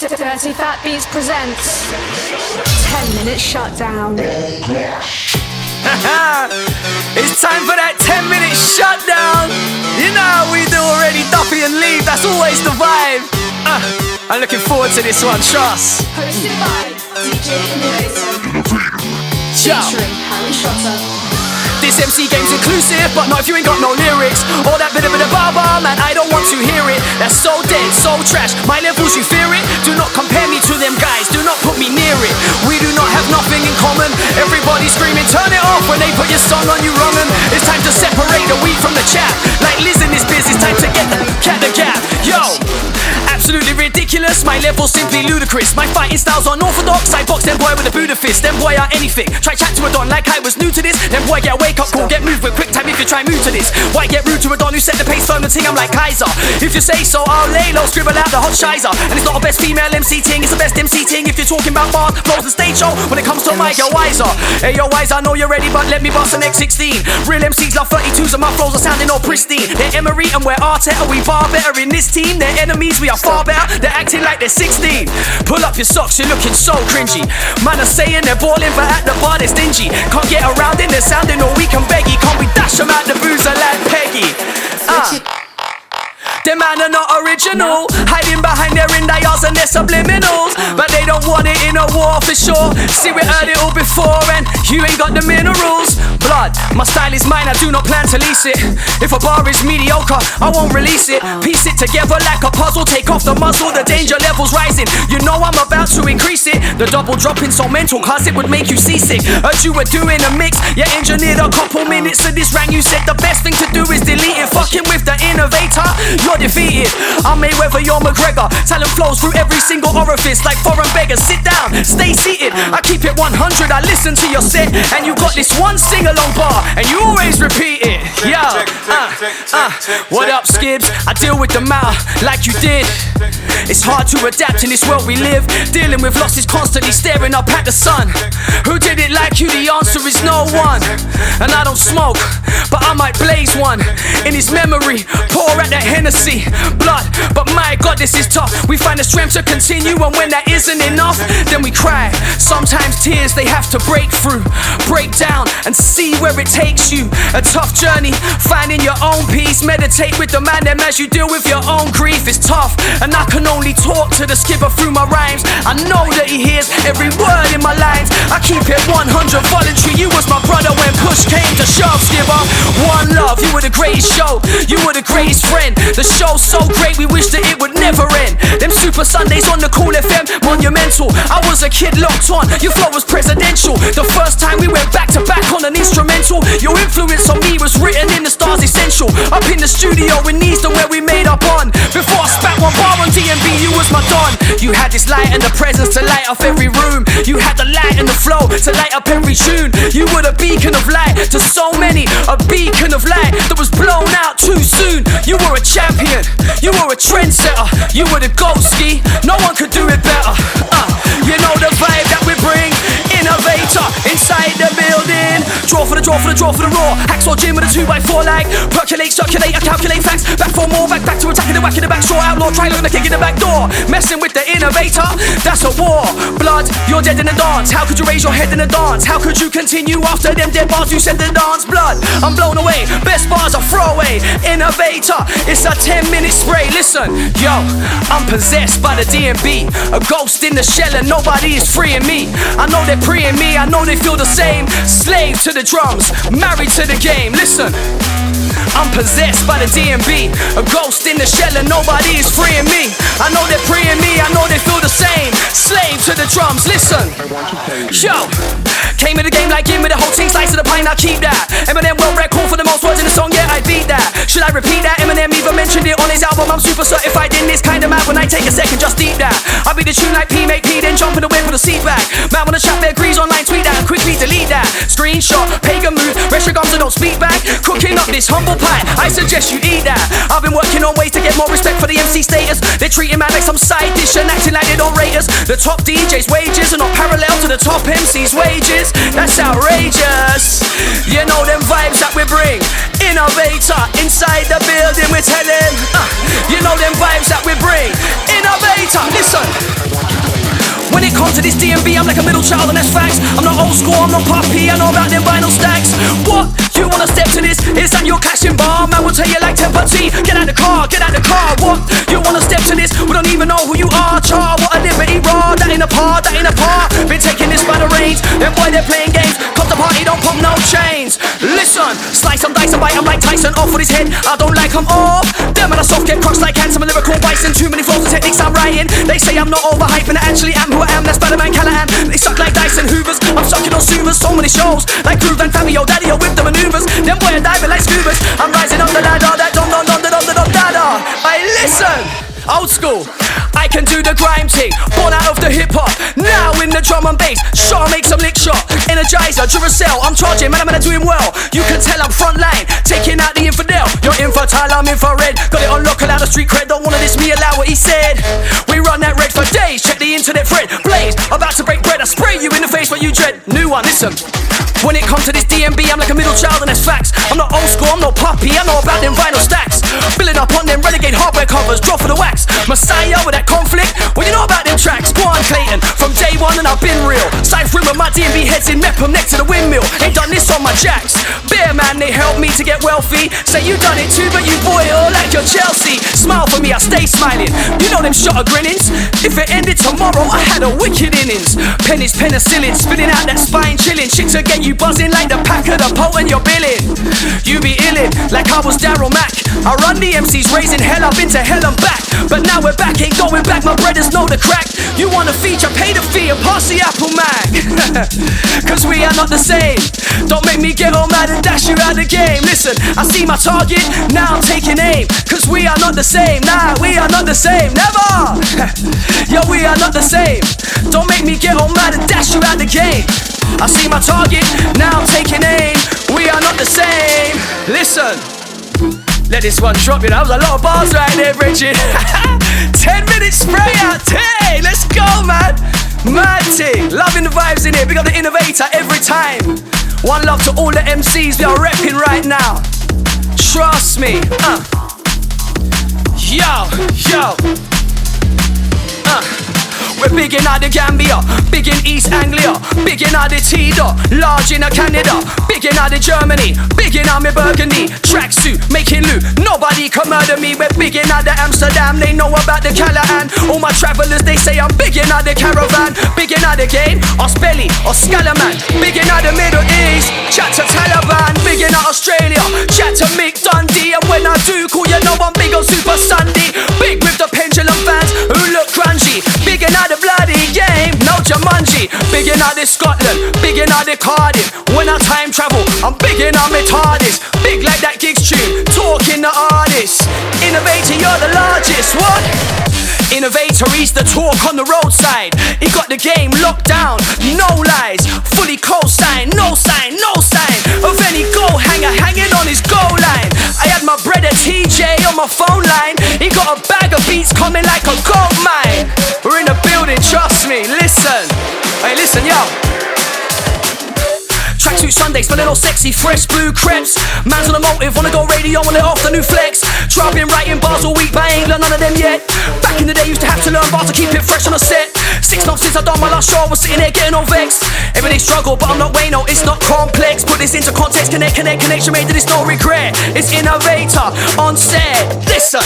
Dirty Fat Beats presents 10-minute shutdown. It's time for that 10-minute shutdown. You know how we do already, Duffy and leave, that's always the vibe. I'm looking forward to this one, trust. Hosted by DJ Innovator. Featuring Shotta. This MC game's inclusive, but not if you ain't got no lyrics. All that bit of bar, man, I don't want to hear it. That's so dead, so trash, my levels, you fear it? Do not compare me to them guys, do not put me near it. We do not have nothing in common. Everybody screaming, turn it off when they put your song on you wrong. It's time to separate the wheat from the chaff. Like Liz in this biz, it's time to get the cat the gap. Yo! Absolutely ridiculous, my level's simply ludicrous. My fighting style's unorthodox, I box them boy with a Buddha fist. Them boy are anything, try chat to a don like I was new to this. Them boy get a wake up call, get moved with quick time if you try move to this. Why get rude to a don who set the pace firm and ting I'm like Kaiser. If you say so, I'll lay low, scribble out the hot shizer. And it's not a best female MC ting, it's the best MC ting. If you're talking about bars, flows and stage show, when it comes to mic, you're wiser. Hey yo wiser, I know you're ready, but let me bust an X16. Real MCs love 32s and my flows are sounding all pristine. They're Emery and we're Arteta, we far better in this team. They're enemies, we are far better, they're acting like they're 16. Pull up your socks, you're looking so cringy. Man are saying they're balling, but at the bar they're stingy. Can't get around in, they're sounding all weak and beggy. Can't we dash them out the boozer like Peggy? Them man are not original, hiding behind their indias and their subliminals. But they don't want it in a war for sure. See, we heard it all before and you ain't got the minerals. Blood, my style is mine, I do not plan to lease it. If a bar is mediocre, I won't release it. Piece it together like a puzzle, take off the muzzle, the danger level's rising. You know I'm about to increase it. The double dropping so mental, cause it would make you seasick. Heard you were doing a mix, you engineered a couple minutes of this rang. You said the best thing to do is delete it. Fucking with the Innovator, you're defeated. I'm Mayweather, you're McGregor. Talent flows through every single orifice like foreign beggars. Sit down, stay seated. I keep it 100, I listen to your set. And you got this one sing-along bar and you always repeat it. Yo, what up Skibbs? I deal with the matter like you did. It's hard to adapt in this world we live, dealing with losses, constantly staring up at the sun. Who did it like you? The answer is no one. And I don't smoke, but I might blaze one. In his memory, pour at that Hennessy. Blood, but my God, this is tough. We find the strength to continue, and when that isn't enough, then we cry. Sometimes tears, they have to break through, break down and see where it takes you. A tough journey, finding your own peace. Meditate with the man them as you deal with your own grief. It's tough, and I can only talk to the skipper through my rhymes. I know that he hears every word in my lines. I keep it 100 voluntary. You was my brother when push came to shove, skipper. One love, you were the greatest show, you were the greatest friend. The show's so great, we wish that it would never end. Them Super Sundays on the Cool FM, monumental. I was a kid locked on, your flow was presidential. The first time we went back to back on an instrumental. Your influence on me was written in the stars essential. Up in the studio in Neasden where we made up on. Before I spat one bar on DMB, you was my don. You had this light and the presence to light up every room. You had the light and the flow to light up every tune. You were a beacon of light to so many, a beacon of light that was blown out too soon. You were a champion, you were a trendsetter, you were the GOAT ski, no one could do it better. You know the vibe that we bring, Innovator inside the building. Draw for the draw for the draw for the raw. Hacksaw Jim with a 2x4 like percolate, circulate, I calculate facts. Back for more, back to attacking the whack in the back. Straw outlaw, try looking to kick in the back door. Messing with the Innovator, that's a war. Blood, you're dead in the dance. How could you raise your head in the dance? How could you continue after them dead bars? You said the dance. Blood, I'm blown away. Best bars are throwaway. Innovator, it's a 10-minute spray. Listen, yo, I'm possessed by the DMB, a ghost in the shell and nobody is freeing me. I know they're preying me, I know they feel the same. Slave to the drums, married to the game. Listen, I'm possessed by the DMB, a ghost in the shell and nobody is freeing me. I know they're preying me, I know they feel the same. Slave to the drums, listen. Yo, came in the game like give me the whole team, slice of the pint, I keep that. Eminem world record for the most words in the song, yeah I beat that. Should I repeat that? Eminem even mentioned it on his album. I'm super certified in this kind of map. When I take a second, just deep that. I beat the tune like P, make P, then jump in the whip with a seat back. Man wanna chat their agrees online, tweet that and quickly delete that. Screenshot, pagan move, rest your gums and don't speak back. Cooking up this humble pie, I suggest you eat that. I've been working on ways to get more respect for the MC status. They're treating man like some side dish and acting like they don't rate us. players. The top DJ's wages are not parallel to the top MC's wages. That's outrageous. You know them vibes that we bring. Innovator, inside the building we're telling. You know them vibes that we bring. Innovator, listen. When it comes to this D&B, I'm like a middle child and that's facts. I'm not old school, I'm not puppy, I know about them vinyl stacks. What? You wanna step to this? Is that your cashing bar? Man will tell you like temper T. Get out the car, get out the car. What? You wanna step to this? We don't even know who you are, char. What a liberty raw, that ain't a par, that ain't a par. Been taking this by the reins. Them boy, they're playing games. Come to party, don't pop no chains. Listen, slice them, dice and bite, I'm like Tyson, off with his head. I don't like them all. Them and I soft get crushed like hands. I'm a lyrical bison. Too many flows and techniques I'm writing. They say I'm not overhyping, I actually am who I am. That's Spider-Man Callahan. They suck like Dyson Hoovers. I'm sucking on suvers. So many shows like Groove and Fabio, Daddy-O with the maneuvers. Them boy are diving like scubas. I'm rising up the ladder. That dom-dom-dom-dom-dom-dom-dada. Hey, listen. Old school, I can do the grime thing. Born out of the hip hop, now in the drum and bass. Sure, make some lick shot. Energizer, Duracell, I'm charging, man, I'm doing well. You can tell I'm front line, taking out the infidel. You're infertile, I'm infrared. Got it on lock, allow the street cred. Don't wanna diss me, allow what he said. We run that red for days, check the internet thread. Blaze, about to break bread, I spray you in the face what you dread. New one, listen. When it comes to this D&B, I'm like a middle child and that's facts. I'm not old school, I'm no puppy, I know about them vinyl stacks. Building up on them renegade hardware covers, draw for the wax. Messiah with that conflict, well you know about them tracks. Go on Clayton, from day one and I've been real. Cyphering with my D&B heads in Mepham next to the windmill. Ain't done this on my jacks. Beer man, they helped me to get wealthy. Say you done it too, but you boil like you're Chelsea. Smile for me, I stay smiling. You know them Shotta grinnings. If it ended tomorrow, I had a wicked innings. Pennies, penicillin, spinning out that spine chilling. Shit to get you buzzing like the pack of the potent you're billing. You be illin' like I was Daryl Mack. I run the MCs raising hell up into hell and back. But now we're back, ain't going back, my brothers know the crack. You want a feature, pay the fee and pass the Apple Mac. Cause we are not the same. Don't make me get all mad and dash you out the game. Listen, I see my target, now I'm taking aim. Cause we are not the same, nah, we are not the same, never. Yo, we are not the same. Don't make me get all mad and dash you out the game. I see my target, now I'm taking aim. We are not the same. Listen, let this one drop, you know, that was a lot of bars right there, Bridget. 10 minutes spray out, hey, let's go, man. Mad thing, loving the vibes in here. Big up the Innovator every time. One love to all the MCs we are repping right now. Trust me. Yo. We're big in the Gambia, big in East Anglia, big in the T-Dot, large in Canada, big in the Germany, big in my Burgundy, tracksuit, making loot, nobody can murder me. We're big in the Amsterdam, they know about the Callahan. All my travellers, they say I'm big in the caravan, big in the game, Osbelly, or Scalaman, big in the Middle East, chat to Taliban, big in Australia, chat to Mick Dundee. And when I do call, you know I'm big on Super Sunday, big with the pendulum fans who look grungy, big in the bloody game, no Jumanji. Big in the Scotland, big in the Cardiff. When I time travel, I'm big in my TARDIS. Big like that gigs tune, talking the artist. Innovator, you're the largest, what? Innovator, he's the talk on the roadside. He got the game locked down, no lies. Fully co-sign, no sign of any goal hanger hanging on his goal line. I had my brother TJ on my phone line. He got a bag of beats coming like a gold mine. We're in the building, trust me, listen. Hey, listen, yo. Tracksuit Sunday, smelling all sexy, fresh blue crepes. Man's on a motive, wanna go radio on it off the new flex. Try been writing bars all week, but I ain't learned none of them yet. Back in the day, used to have to learn bars to keep it fresh on the set. 6 months since I done my last show, I was sitting there getting all vexed. Everyday struggle, but I'm not Wayno, it's not complex. Put this into context, connection made that it's no regret. It's Innovator on set, listen.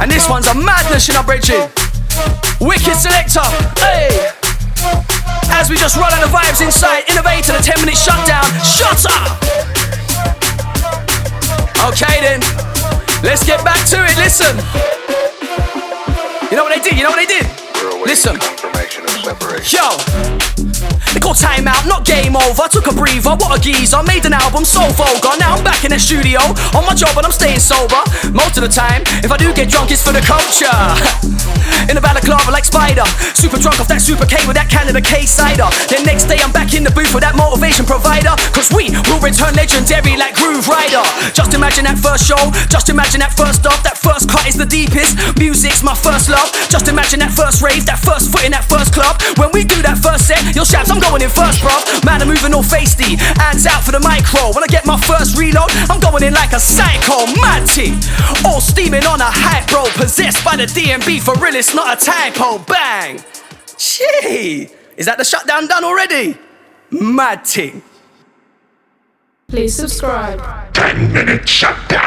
And this one's a madness, you know, Bridget. Wicked selector, hey. As we just run out the vibes inside Innovator, the 10-minute shutdown. Shotta! Okay then, let's get back to it, listen. You know what they did? Listen. Yo, they call time out, not game over. Took a breather, what a geezer. Made an album, so vulgar. Now I'm back in the studio, on my job and I'm staying sober. Most of the time, if I do get drunk, it's for the culture. In the balaclava like Spider, super drunk off that super K with that Canada K cider. Then next day I'm back in the booth with that motivation provider. cause we will return legendary like Groove Rider. Just imagine that first show, just imagine that first stop. That first cut is the deepest, music's my first love. Just imagine that first rave, that first foot in that first club. When we do that first set, yo Shabs, I'm going in first, bruv. Man, I'm moving all feisty, hands out for the micro. When I get my first reload, I'm going in like a psycho. Mad team, all steaming on a hype, bro. Possessed by the DMB, for real, it's not a typo. Bang! Gee, is that the shutdown done already? Mad team. Please subscribe. 10-minute shutdown.